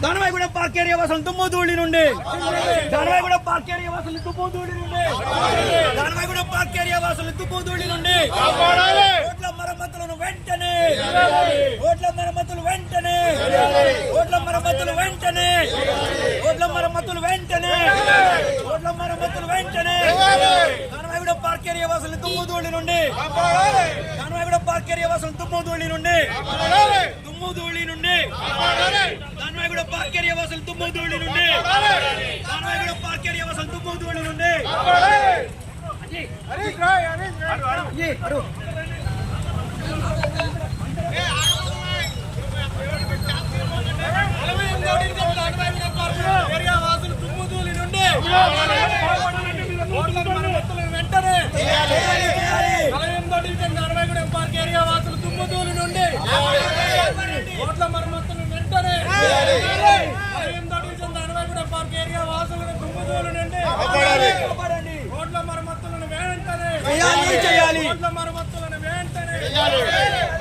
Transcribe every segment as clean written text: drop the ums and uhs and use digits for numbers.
Danavaigudem park area వాసులు దుమ్ముధూళి నుండి Danavaigudem park area వాసులు దుమ్ముధూళి నుండి దానవాయిగూడెం పార్క్ ఏరియా వాసులు దుమ్ముధూళి నుండి రోడ్ల మరమ్మతులను వెంటనే రోడ్ల మరమ్మతులు వెంటనే రోడ్ల మరమ్మతులు వెంటనే రోడ్ల మరమ్మతులు వెంటనే రోడ్ల మరమ్మతులు వెంటనే దానవాయిగూడెం పార్క్ ఏరియా వాసులు దుమ్ముధూళి నుండి దానవాయిగూడెం పార్క్ ఏరియా వాసులు దుమ్ముధూళి నుండి దుమ్ముధూళి నుండి దానవాయిగూడెం పార్క్ ఏరియా వాసులు దుమ్ముధూళి నుండి దానవాయిగూడెం పార్క్ ఏరియా వాసులు దుమ్ముధూళి నుండి వెంటనే దానవాయిగూడెం పార్క్ ఏరియా వాసులు దుమ్ముధూళి నుండి రోడ్ల మరమ్మతులు వెంటనే దానవాయిగూడెం పార్క్ ఏరియా వాసులను దుమ్ముధూళి నుండి రోడ్ల మరమ్మతులను వెంటనే రోడ్ల మరమ్మతులను వెంటనే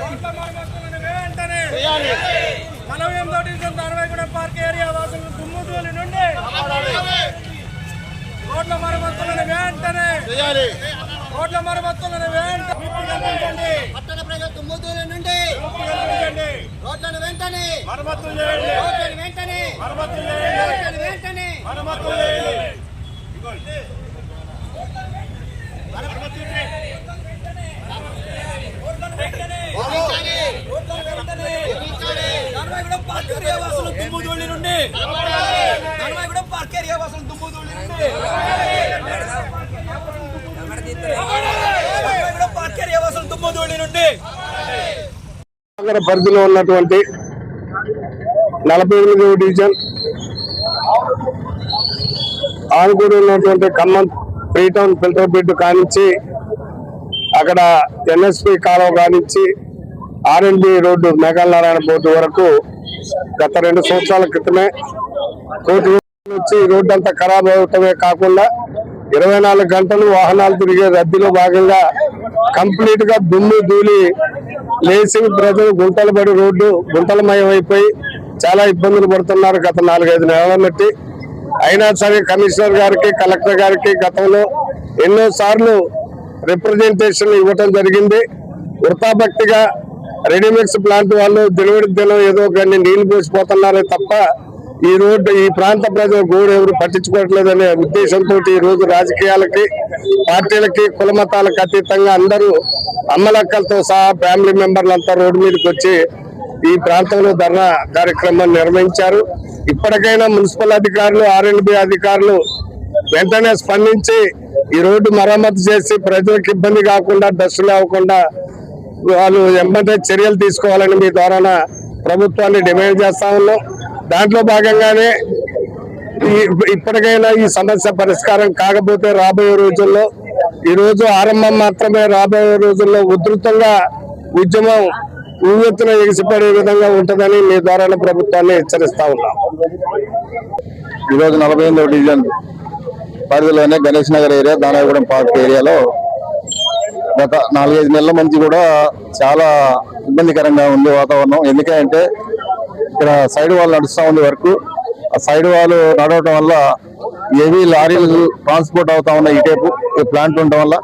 రోడ్ల మరమ్మతులను వెంటనే 48వ డివిజన్ దానవాయిగూడెం పార్క్ ఏరియా వాసులను దుమ్ముధూళి నుండి రోడ్ల మరమ్మతులను వెంటనే రోడ్ల మరమ్మతులను వెంటనే పట్టణ ప్రజల దుమ్ముధూళి నుండి రోడ్లను వెంటనే మరమ్మతులు చేయండి రోడ్లను వెంటనే మరమ్మతులు చేయండి రోడ్లను వెంటనే మరమ్మతులు చేయండి దానవాయిగూడెం పార్క్ ఏరియా వాసులు దుమ్ముధూళి నుండి దానవాయిగూడెం పార్క్ ఏరియా వాసులు దుమ్ముధూళి నుండి దానవాయిగూడెం పార్క్ ఏరియా వాసులు దుమ్ముధూళి నుండి నగర పరిధిలో ఉన్నటువంటి 48వ డివిజన్ ఆనుకూడి ఉన్నటువంటి Khammam free town filter bed కానించి అక్కడ ఎన్ఎస్పి కాలువ కానించి ఆర్ఎండ్బి రోడ్డు మేఘాలనారాయణ పోర్టు వరకు గత 2 సంవత్సరాల క్రితమే కోటి వచ్చి రోడ్డు అంతా ఖరాబ్ అవటమే కాకుండా 24 గంటలు వాహనాలు తిరిగే రద్దీలో భాగంగా కంప్లీట్ గా దుమ్ము ధూళి లేచి ప్రజలు గుంటలు పడి రోడ్డు గుంటలమయం అయిపోయి చాలా ఇబ్బందులు పడుతున్నారు గత 4-5 నెలల బట్టి. అయినా సరే కమిషనర్ గారికి కలెక్టర్ గారికి గతంలో ఎన్నో సార్లు రిప్రజెంటేషన్ ఇవ్వటం జరిగింది. వృతాభక్తిగా రెడీమిక్స్ ప్లాంట్ వాళ్ళు దినం ఏదో కొన్ని నీళ్లు పోసిపోతున్నారే తప్ప ఈ రోడ్డు ఈ ప్రాంత ప్రజల గోడు ఎవరు పట్టించుకోవట్లేదనే ఉద్దేశంతో ఈ రోజు రాజకీయాలకి పార్టీలకి కులమతాలకు అతీతంగా అందరూ అమ్మలక్కలతో సహా ఫ్యామిలీ మెంబర్లంతా రోడ్డు మీదకి వచ్చి ఈ ప్రాంతంలో ధర్నా కార్యక్రమాన్ని నిర్వహించారు. ఇప్పటికైనా మున్సిపల్ అధికారులు ఆర్ఎండ్బి అధికారులు వెంటనే స్పందించి ఈ రోడ్డు మరమ్మతు చేసి ప్రజలకు ఇబ్బంది కాకుండా డస్టులు అవ్వకుండా వాళ్ళు వెంటనే చర్యలు తీసుకోవాలని మీ ద్వారా ప్రభుత్వాన్ని డిమాండ్ చేస్తా ఉన్నాం. దాంట్లో భాగంగానే ఇప్పటికైనా ఈ సమస్య పరిష్కారం కాకపోతే రాబోయే రోజుల్లో ఈ రోజు ఆరంభం మాత్రమే, రాబోయే రోజుల్లో ఉధృతంగా ఉద్యమం ఉవ్వెత్తున ఎగిసిపడే విధంగా ఉంటుందని మీ ద్వారా ప్రభుత్వాన్ని హెచ్చరిస్తా ఉన్నాం. ఈరోజు 48వ డివిజన్ పరిధిలోనే గణేష్ నగర్ ఏరియా దానవాయిగూడెం పార్క్ ఏరియాలో గత 4-5 నెలల నుంచి కూడా చాలా ఇబ్బందికరంగా ఉంది వాతావరణం. ఎందుకంటే ఇక్కడ సైడ్ వాల్ నడుస్తూ ఉంది వరకు, ఆ సైడ్ వాల్ నడవటం వల్ల హెవీ లారీలు ట్రాన్స్పోర్ట్ అవుతా ఉన్నాయి ఇటేపు ఈ ప్లాంట్ ఉండటం వల్ల.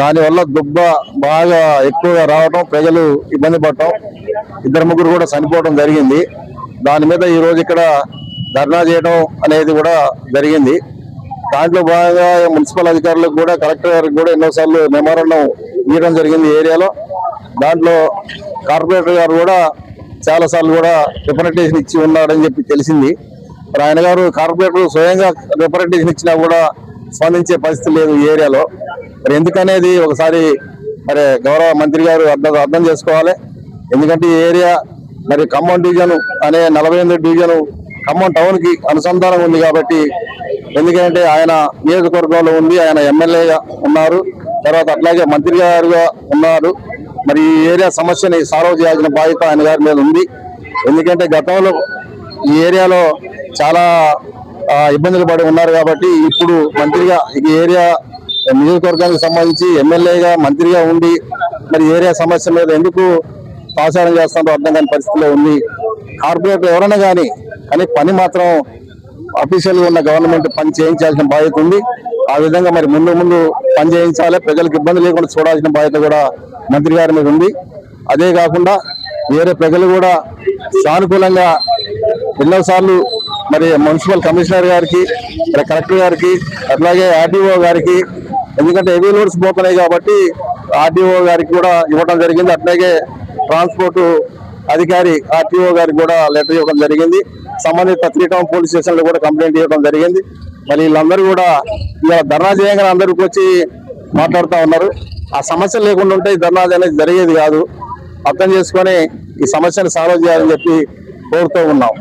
దానివల్ల దుబ్బ బాగా ఎక్కువగా రావటం, ప్రజలు ఇబ్బంది పడటం, 2-3 కూడా చనిపోవడం జరిగింది. దాని మీద ఈ రోజు ఇక్కడ ధర్నా చేయడం అనేది కూడా జరిగింది. దాంట్లో భాగంగా మున్సిపల్ అధికారులకు కూడా కలెక్టర్ గారికి కూడా ఎన్నోసార్లు మెమోరాండం ఇవ్వడం జరిగింది ఏరియాలో. దాంట్లో కార్పొరేటర్ గారు కూడా చాలా సార్లు కూడా రిప్రజెంటేషన్ ఇచ్చి ఉన్నాడని చెప్పి తెలిసింది. మరి ఆయన గారు కార్పొరేటర్ స్వయంగా రిప్రజెంటేషన్ ఇచ్చినా కూడా స్పందించే పరిస్థితి లేదు ఈ ఏరియాలో. మరి ఎందుకనేది ఒకసారి మరి గౌరవ మంత్రి గారు అర్థం చేసుకోవాలి. ఎందుకంటే ఈ ఏరియా మరి ఖమ్మం డివిజన్ అనే 48వ డివిజన్ ఖమ్మం టౌన్ కి అనుసంధానం ఉంది కాబట్టి, ఎందుకంటే ఆయన నియోజకవర్గంలో ఉంది, ఆయన ఎమ్మెల్యేగా ఉన్నారు, తర్వాత అట్లాగే మంత్రి గారుగా ఉన్నారు. మరి ఈ ఏరియా సమస్యని సాల్వ్ చేయాల్సిన బాధ్యత ఆయన గారి మీద ఉంది. ఎందుకంటే గతంలో ఈ ఏరియాలో చాలా ఇబ్బందులు పడి ఉన్నారు కాబట్టి ఇప్పుడు మంత్రిగా ఈ ఏరియా నియోజకవర్గానికి సంబంధించి ఎమ్మెల్యేగా మంత్రిగా ఉండి మరి ఏరియా సమస్య మీద ఎందుకు తాసారం చేస్తారో అర్థం కాని పరిస్థితిలో ఉంది. కార్పొరేటర్ ఎవరైనా కానీ కానీ పని మాత్రం అఫీషియల్ గా ఉన్న గవర్నమెంట్ పని చేయించాల్సిన బాధ్యత ఉంది. ఆ విధంగా మరి ముందు ముందు పని చేయించాలి, ప్రజలకు ఇబ్బంది లేకుండా చూడాల్సిన బాధ్యత కూడా మంత్రి గారి మీద ఉంది. అదే కాకుండా వేరే ప్రజలు కూడా సానుకూలంగా ఎన్నోసార్లు మరి మున్సిపల్ కమిషనర్ గారికి, మరి కలెక్టర్ గారికి, అట్లాగే ఆర్డీఓ గారికి, ఎందుకంటే హెవీ లోడ్స్ పోతున్నాయి కాబట్టి ఆర్డీఓ గారికి కూడా ఇవ్వడం జరిగింది. అట్లాగే ట్రాన్స్పోర్ట్ అధికారి ఆర్టీఓ గారికి కూడా లెటర్ ఇవ్వడం జరిగింది. సంబంధిత 3 టౌన్ పోలీస్ స్టేషన్ లో కూడా కంప్లైంట్ ఇవ్వడం జరిగింది. మరి వీళ్ళందరూ కూడా ఇలా ధర్నా చేయగానే అందరికి వచ్చి మాట్లాడుతూ ఉన్నారు. ఆ సమస్య లేకుండా ఉంటే ఈ ధర్నా అనేది జరిగేది కాదు. అర్థం చేసుకొని ఈ సమస్యను సాల్వ్ చేయాలని చెప్పి కోరుతూ ఉన్నాం.